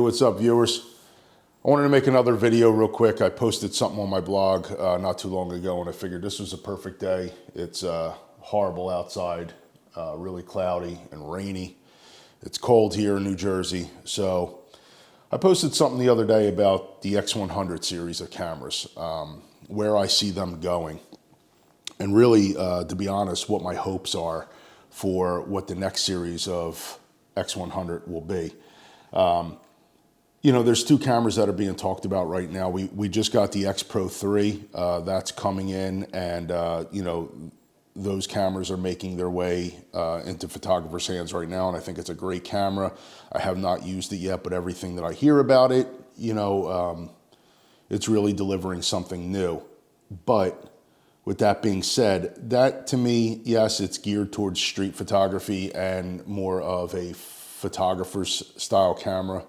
what's up, viewers? I wanted to make another video real quick. I posted something on my blog not too long ago, and I figured this was a perfect day. It's horrible outside, really cloudy and rainy. It's cold here in New Jersey. So I posted something the other day about the X100 series of cameras, where I see them going. And really, to be honest, what my hopes are for what the next series of X100 will be. You know, there's two cameras that are being talked about right now. We just got the X Pro 3 that's coming in, and you know, those cameras are making their way into photographers' hands right now, and I think it's a great camera. I have not used it yet, but everything that I hear about it, you know, it's really delivering something new. But with that being said, that to me, yes, it's geared towards street photography and more of a photographer's style camera.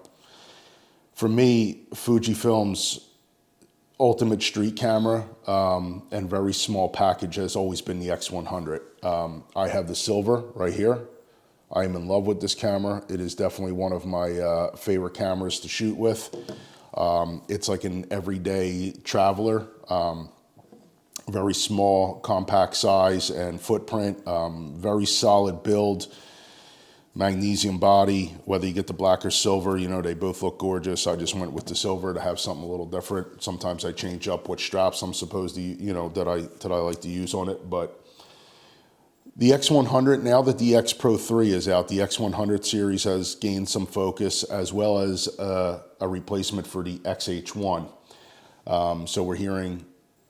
For me, Fujifilm's ultimate street camera and very small package has always been the X100. I have the silver right here. I am in love with this camera. It is definitely one of my favorite cameras to shoot with. It's like an everyday traveler. Very small, compact size and footprint. Very solid build. Magnesium body, whether you get the black or silver, you know, they both look gorgeous. I just went with the silver to have something a little different. Sometimes I change up what straps I'm supposed to, you know, that I like to use on it. But the X100, now that the X Pro 3 is out, the X100 series has gained some focus, as well as a replacement for the XH1. So we're hearing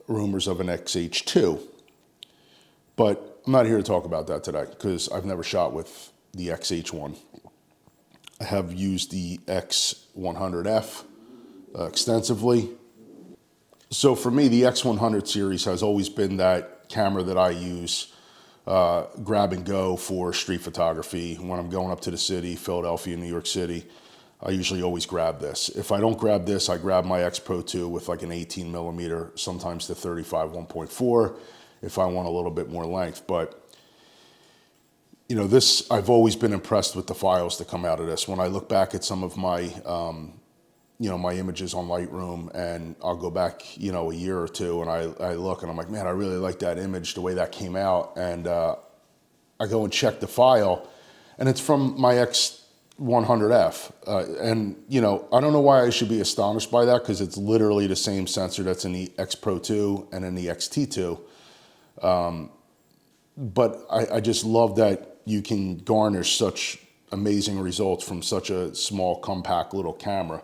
rumors of an XH2. But I'm not here to talk about that today because I've never shot with the XH1. I have used the X100F extensively. So for me, the X100 series has always been that camera that I use grab and go for street photography. When I'm going up to the city, Philadelphia, New York City, I usually always grab this. If I don't grab this, I grab my X Pro 2 with like an 18 millimeter, sometimes the 35 1.4 if I want a little bit more length. But you know, this, I've always been impressed with the files that come out of this. When I look back at some of my, you know, my images on Lightroom, and I'll go back, you know, a year or two, and I look and I'm like, man, I really like that image, the way that came out. And I go and check the file, and it's from my X100F. And, you know, I don't know why I should be astonished by that, because it's literally the same sensor that's in the X Pro 2 and in the XT2. But I just love that you can garnish such amazing results from such a small, compact little camera.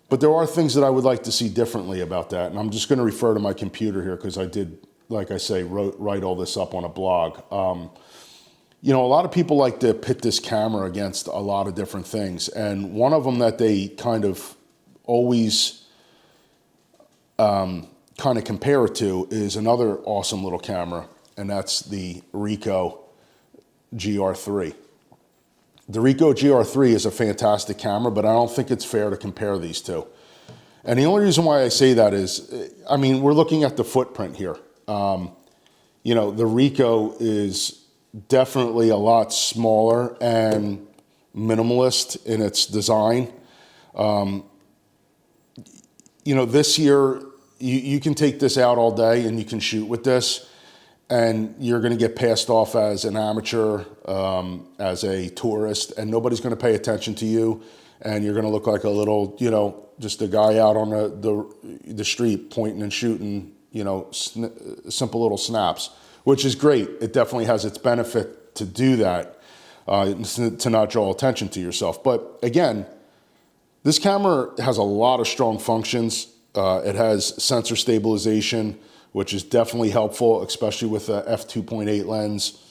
But there are things that I would like to see differently about that. And I'm just going to refer to my computer here because I did, like I say, write all this up on a blog. You know, a lot of people like to pit this camera against a lot of different things. And one of them that they kind of always kind of compare it to is another awesome little camera, and that's the Ricoh GR3. The Ricoh GR3 is a fantastic camera, but I don't think it's fair to compare these two. And the only reason why I say that is, I mean, we're looking at the footprint here. You know, the Ricoh is definitely a lot smaller and minimalist in its design. You know, this year, you can take this out all day and you can shoot with this, and you're going to get passed off as an amateur, as a tourist, and nobody's going to pay attention to you, and you're going to look like a little, you know, just a guy out on the street pointing and shooting, you know, simple little snaps, which is great. It definitely has its benefit to do that, to not draw attention to yourself. But again, this camera has a lot of strong functions. It has sensor stabilization, which is definitely helpful, especially with a f2.8 lens.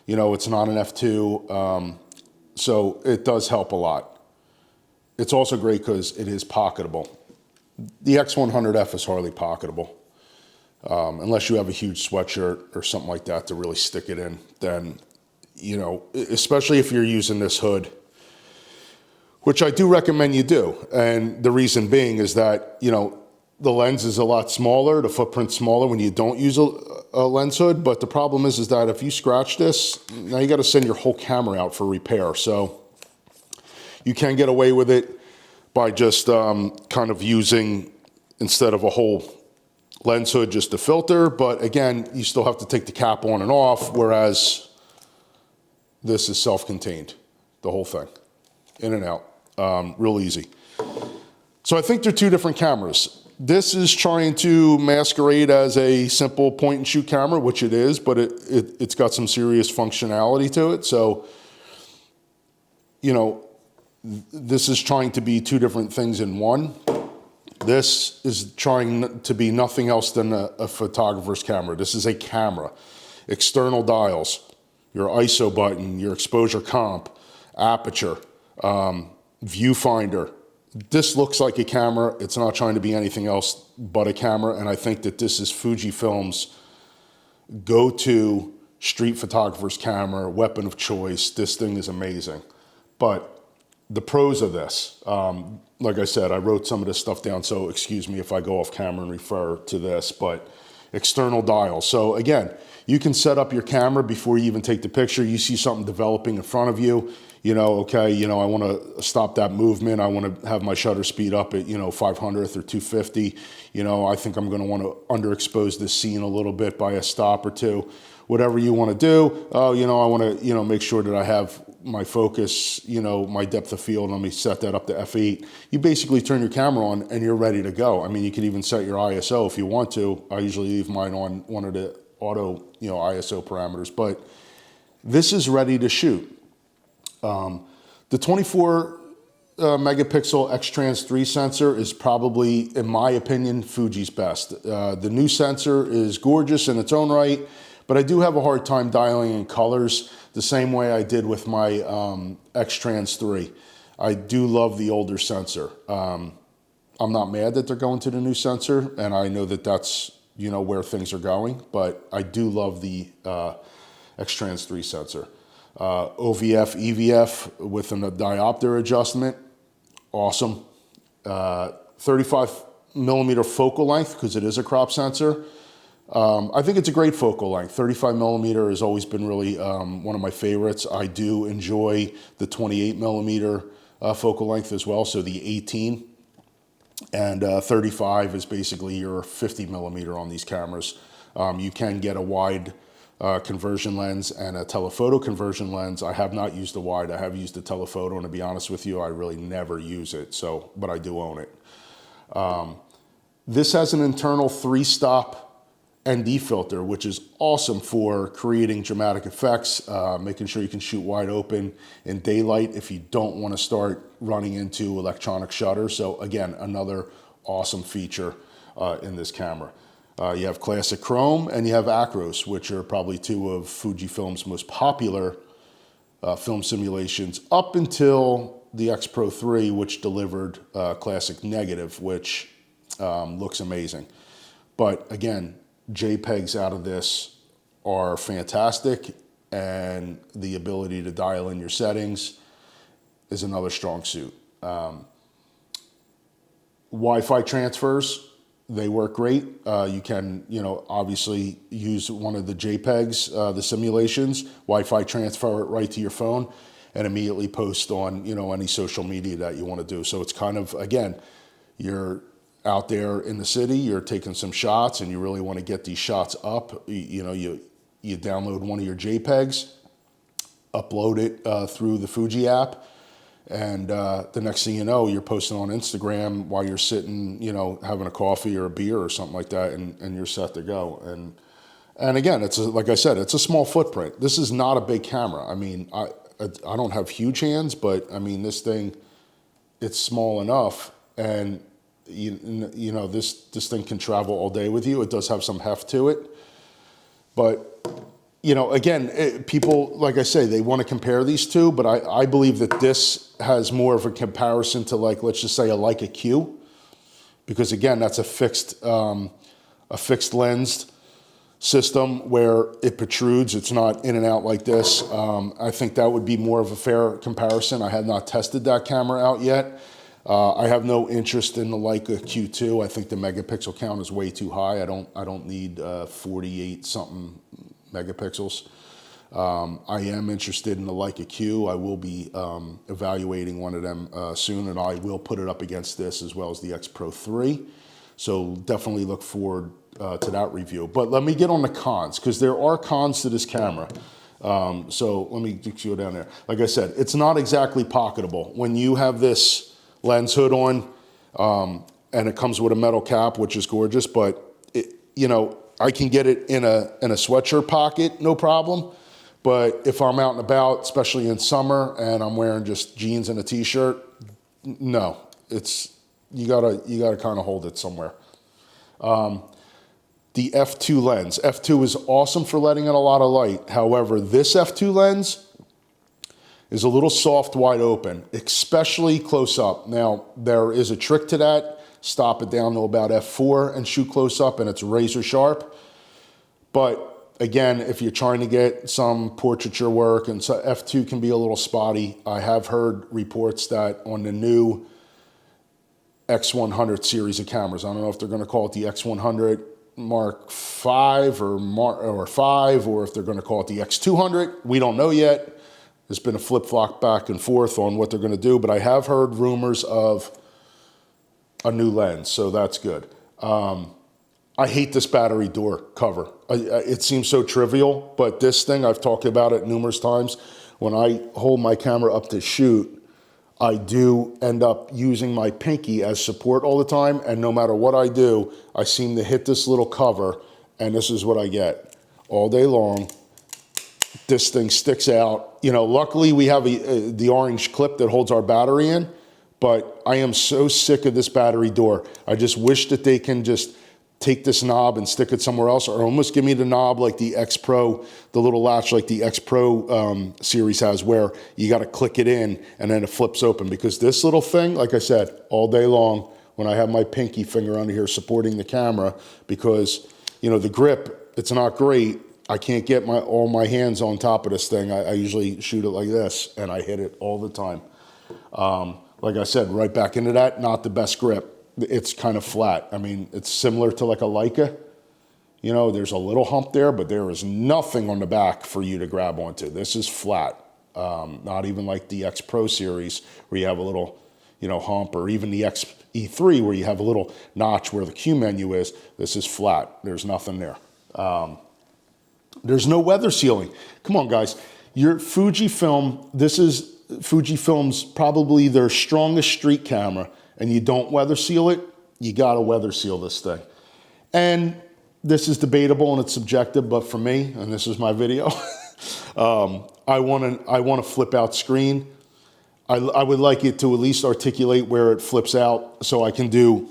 You know, it's not an f2, so it does help a lot. It's also great because it is pocketable. The X100F is hardly pocketable. Unless you have a huge sweatshirt or something like that to really stick it in, then, you know, especially if you're using this hood, which I do recommend you do. And the reason being is that, you know, the lens is a lot smaller, the footprint's smaller when you don't use a lens hood, but the problem is that if you scratch this, now you got to send your whole camera out for repair. So you can get away with it. by just kind of using, instead of a whole lens hood, just a filter. But again, you still have to take the cap on and off, whereas this is self-contained, the whole thing, in and out, real easy. So I think they're two different cameras. This is trying to masquerade as a simple point and shoot camera, which it is, but it's got some serious functionality to it. So, you know, this is trying to be two different things in one. This is trying to be nothing else than a photographer's camera. This is a camera. External dials, your ISO button, your exposure comp, aperture, viewfinder. This looks like a camera. It's not trying to be anything else but a camera. And I think that this is Fujifilm's go-to street photographer's camera, weapon of choice. This thing is amazing. But the pros of this, like I said, I wrote some of this stuff down, so excuse me if I go off camera and refer to this, but external dials. So again, you can set up your camera before you even take the picture. You see something developing in front of you, you know, okay, you know, I want to stop that movement. I want to have my shutter speed up at, you know, 500th or 250. You know, I think I'm going to want to underexpose this scene a little bit by a stop or two. Whatever you want to do, oh, you know, I want to, you know, make sure that I have my focus, you know, my depth of field. Let me set that up to f8. You basically turn your camera on and you're ready to go. I mean, you can even set your ISO if you want to. I usually leave mine on one of the auto, you know, ISO parameters, but this is ready to shoot. The 24 megapixel X-Trans 3 sensor is probably, in my opinion, Fuji's best. The new sensor is gorgeous in its own right, but I do have a hard time dialing in colors the same way I did with my X-Trans 3. I do love the older sensor. I'm not mad that they're going to the new sensor, and I know that that's, you know, where things are going, but I do love the X-Trans 3 sensor. OVF, EVF with a diopter adjustment, awesome. 35 millimeter focal length, because it is a crop sensor. I think it's a great focal length. 35 millimeter has always been really one of my favorites. I do enjoy the 28 millimeter focal length as well, so the 18. And 35 is basically your 50 millimeter on these cameras. You can get a wide conversion lens and a telephoto conversion lens. I have not used the wide. I have used the telephoto, and to be honest with you, I really never use it. So, but I do own it. This has an internal 3-stop ND filter, which is awesome for creating dramatic effects, making sure you can shoot wide open in daylight if you don't want to start running into electronic shutter. So again, another awesome feature in this camera. You have classic chrome and you have acros, which are probably two of Fujifilm's most popular film simulations up until the X Pro 3, which delivered classic negative, which looks amazing. But again, JPEGs out of this are fantastic, and the ability to dial in your settings is another strong suit. Wi-Fi transfers, they work great. You can, you know, obviously use one of the JPEGs, the simulations, Wi-Fi transfer it right to your phone, and immediately post on, you know, any social media that you want to do. So it's kind of, again, you're out there in the city, you're taking some shots and you really want to get these shots up. You know, you download one of your JPEGs, upload it through the Fuji app, and the next thing you know, you're posting on Instagram while you're sitting, you know, having a coffee or a beer or something like that, and you're set to go. And again, it's like I said, it's a small footprint. This is not a big camera. I mean, I don't have huge hands, but I mean, this thing, it's small enough, and you know, this thing can travel all day with you. It does have some heft to it, but you know, again, people, like I say, they want to compare these two, but I believe that this has more of a comparison to, like, let's just say a Leica Q, because again, that's a fixed lensed system where it protrudes. It's not in and out like this. I think that would be more of a fair comparison. I have not tested that camera out yet. I have no interest in the Leica Q2. I think the megapixel count is way too high. I don't need 48 something megapixels. I am interested in the Leica Q. I will be evaluating one of them soon, and I will put it up against this as well as the X Pro 3. So definitely look forward to that review. But let me get on the cons, because there are cons to this camera. So let me just go down there. Like I said, it's not exactly pocketable. When you have this lens hood on, and it comes with a metal cap, which is gorgeous, but you know, I can get it in a sweatshirt pocket, no problem. But if I'm out and about, especially in summer, and I'm wearing just jeans and a t-shirt, no, you gotta kind of hold it somewhere. The f2 lens. f2 is awesome for letting in a lot of light. However, this f2 lens is a little soft wide open, especially close up. Now, there is a trick to that. Stop it down to about f4 and shoot close up, and it's razor sharp. But again, if you're trying to get some portraiture work, and so f2 can be a little spotty. I have heard reports that on the new X100 series of cameras, I don't know if they're going to call it the X100 Mark 5 or 5, or if they're going to call it the X200. We don't know yet. There's been a flip-flop back and forth on what they're going to do, but I have heard rumors of a new lens, so that's good. I hate this battery door cover. It seems so trivial, but this thing, I've talked about it numerous times. When I hold my camera up to shoot, I do end up using my pinky as support all the time, and no matter what I do, I seem to hit this little cover, and this is what I get all day long. This thing sticks out. You know, luckily we have the orange clip that holds our battery in, but I am so sick of this battery door. I just wish that they can just take this knob and stick it somewhere else, or almost give me the knob like the X Pro, the little latch like the X Pro series has, where you got to click it in and then it flips open. Because this little thing, like I said, all day long, when I have my pinky finger under here supporting the camera, because, you know, the grip, it's not great. I can't get all my hands on top of this thing. I usually shoot it like this, and I hit it all the time. Like I said, right back into that, not the best grip. It's kind of flat. I mean, it's similar to like a Leica. You know, there's a little hump there, but there is nothing on the back for you to grab onto. This is flat. Not even like the X Pro series where you have a little, you know, hump, or even the XE3 where you have a little notch where the Q menu is. This is flat. There's nothing there. There's no weather sealing. Come on, guys. Your Fujifilm, this is Fujifilm's probably their strongest street camera, and you don't weather seal it, you gotta weather seal this thing. And this is debatable and it's subjective, but for me, and this is my video, I want a flip out screen. I would like it to at least articulate where it flips out so I can do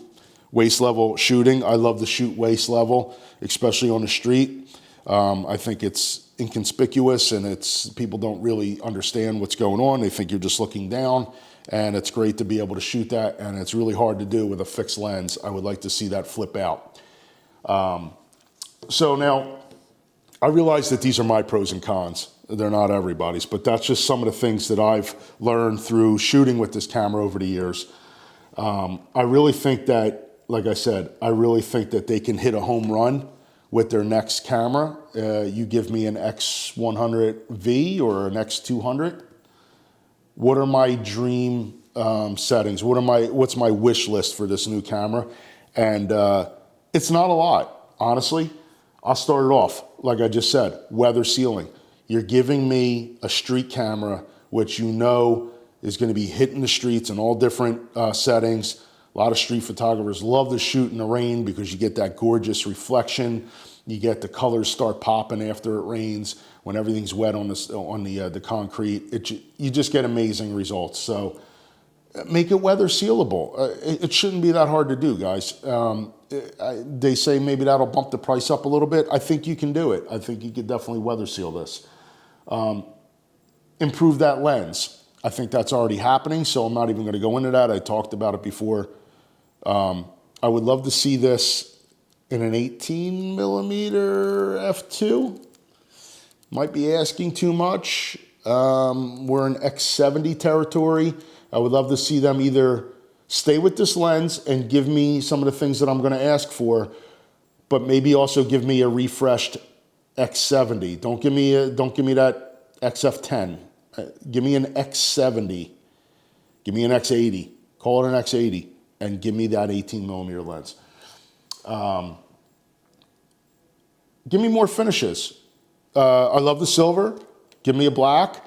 waist level shooting. I love to shoot waist level, especially on the street. I think it's inconspicuous, and people don't really understand what's going on. They think you're just looking down, and it's great to be able to shoot that, and it's really hard to do with a fixed lens. I would like to see that flip out. So now, I realize that these are my pros and cons. They're not everybody's, but that's just some of the things that I've learned through shooting with this camera over the years. I really think that, like I said, I really think that they can hit a home run with their next camera. You give me an X100V or an X200. What are my dream settings? What's my wish list for this new camera? And it's not a lot, honestly. I'll start it off, like I just said, weather sealing. You're giving me a street camera, which you know is gonna be hitting the streets in all different settings. A lot of street photographers love to shoot in the rain because you get that gorgeous reflection. You get the colors start popping after it rains. When everything's wet on the concrete, you just get amazing results. So make it weather sealable. It shouldn't be that hard to do, guys. They say maybe that'll bump the price up a little bit. I think you can do it. I think you could definitely weather seal this. Improve that lens. I think that's already happening, so I'm not even going to go into that. I talked about it before. I would love to see this in an 18 millimeter f2. Might be asking too much. We're in X70 territory. I would love to see them either stay with this lens and give me some of the things that I'm going to ask for, but maybe also give me a refreshed X70. Don't give me that XF10. Give me an X70. Give me an X80. Call it an X80, and give me that 18mm lens. Give me more finishes. I love the silver. Give me a black.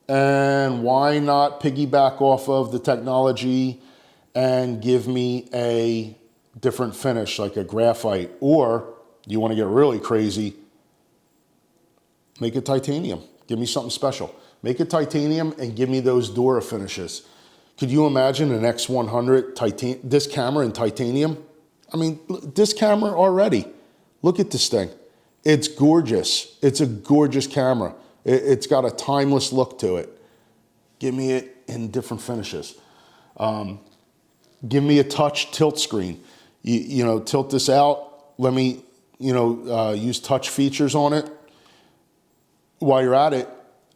And why not piggyback off of the technology and give me a different finish, like a graphite? Or you want to get really crazy, make it titanium. Give me something special. Make it titanium and give me those Dora finishes. Could you imagine an X100 this camera in titanium? I mean, this camera already. Look at this thing. It's gorgeous. It's a gorgeous camera. It's got a timeless look to it. Give me it in different finishes. Give me a touch tilt screen. You know, tilt this out. Let me, use touch features on it. While you're at it,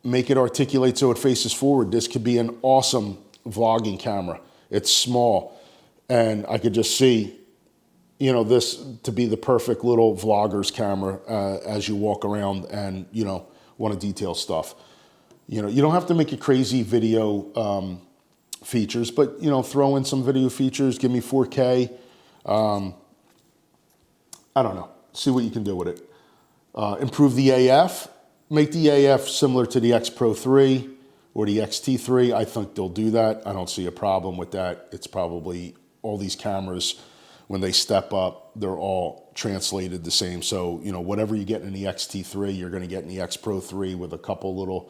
make it articulate so it faces forward. This could be an awesome vlogging camera. It's small, and I could just see, this to be the perfect little vlogger's camera as you walk around and, want to detail stuff. You don't have to make a crazy video features, but, throw in some video features. Give me 4K. I don't know. See what you can do with it. Improve the AF. Make the AF similar to the X Pro 3 or the XT3. I think they'll do that. I don't see a problem with that. It's probably all these cameras, when they step up, they're all translated the same. So, whatever you get in the XT3, you're going to get in the X Pro 3 with a couple little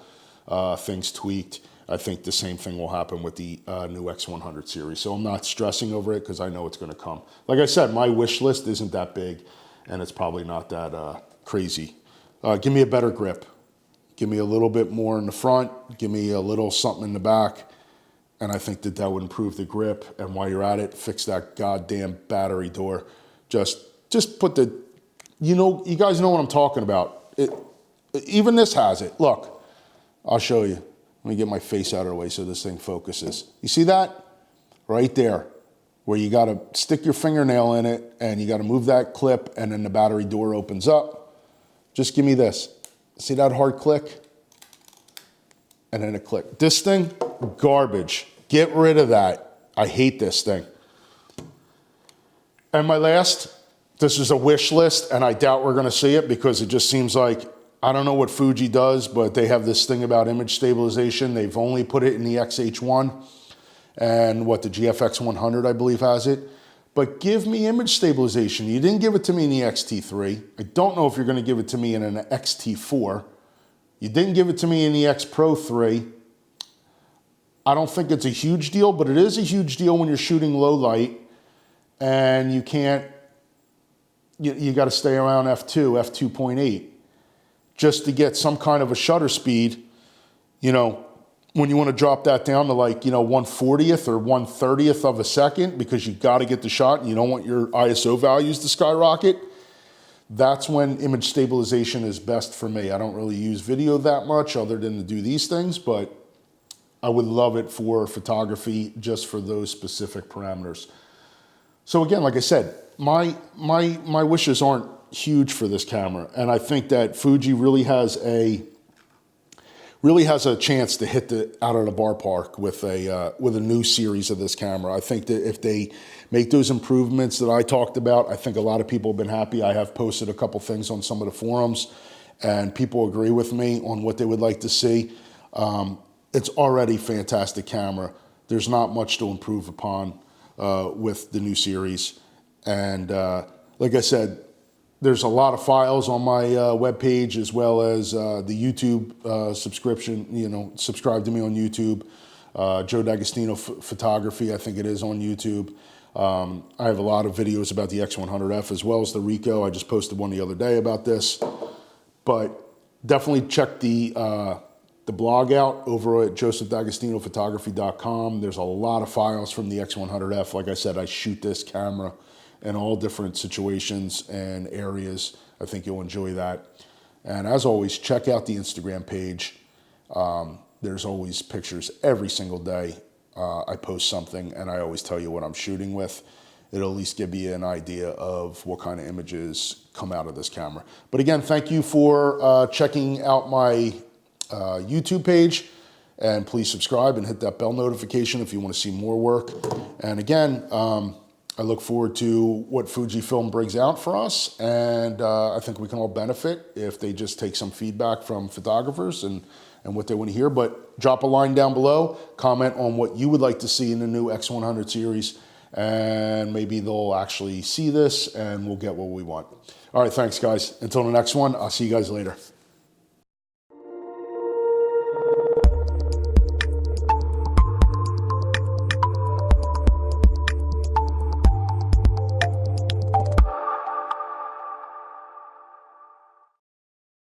things tweaked. I think the same thing will happen with the new X100 series. So I'm not stressing over it because I know it's going to come. Like I said, my wish list isn't that big, and it's probably not that crazy. Give me a better grip. Give me a little bit more in the front. Give me a little something in the back. And I think that would improve the grip. And while you're at it, fix that goddamn battery door. Just put the, you guys know what I'm talking about. Even this has it. Look, I'll show you. Let me get my face out of the way so this thing focuses. You see that? Right there, where you got to stick your fingernail in it and you got to move that clip and then the battery door opens up. Just give me this. See that hard click? And then a click. This thing, garbage. Get rid of that. I hate this thing. And my last, this is a wish list, and I doubt we're going to see it because it just seems like, I don't know what Fuji does, but they have this thing about image stabilization. They've only put it in the XH1, and the GFX 100, I believe, has it. But give me image stabilization. You didn't give it to me in the XT3. I don't know if you're going to give it to me in an XT4. You didn't give it to me in the X Pro 3. I don't think it's a huge deal, but it is a huge deal when you're shooting low light and you can't, you got to stay around f2, f2.8 just to get some kind of a shutter speed, when you want to drop that down to 1/40th or 1/30th of a second because you got to get the shot and you don't want your ISO values to skyrocket. That's when image stabilization is best for me. I don't really use video that much other than to do these things, but I would love it for photography just for those specific parameters. So again, like I said, my wishes aren't huge for this camera, and I think that Fuji really has a chance to hit out of the ballpark with a new series of this camera. I think that if they make those improvements that I talked about, I think a lot of people have been happy. I have posted a couple things on some of the forums, and people agree with me on what they would like to see. It's already a fantastic camera. There's not much to improve upon with the new series. And like I said, there's a lot of files on my webpage as well as the YouTube subscription. Subscribe to me on YouTube. Joe D'Agostino Photography, I think it is on YouTube. I have a lot of videos about the X100F as well as the Ricoh. I just posted one the other day about this. But definitely check the blog out over at josephdagostinophotography.com. There's a lot of files from the X100F. Like I said, I shoot this camera in all different situations and areas. I think you'll enjoy that. And as always, check out the Instagram page. There's always pictures every single day. I post something and I always tell you what I'm shooting with. it'll at least give you an idea of what kind of images come out of this camera. But again, thank you for checking out my YouTube page, and please subscribe and hit that bell notification if you want to see more work. And again, I look forward to what Fujifilm brings out for us, and I think we can all benefit if they just take some feedback from photographers and what they want to hear. But drop a line down below, comment on what you would like to see in the new X100 series, and maybe they'll actually see this and we'll get what we want. All right, thanks guys. Until the next one, I'll see you guys later.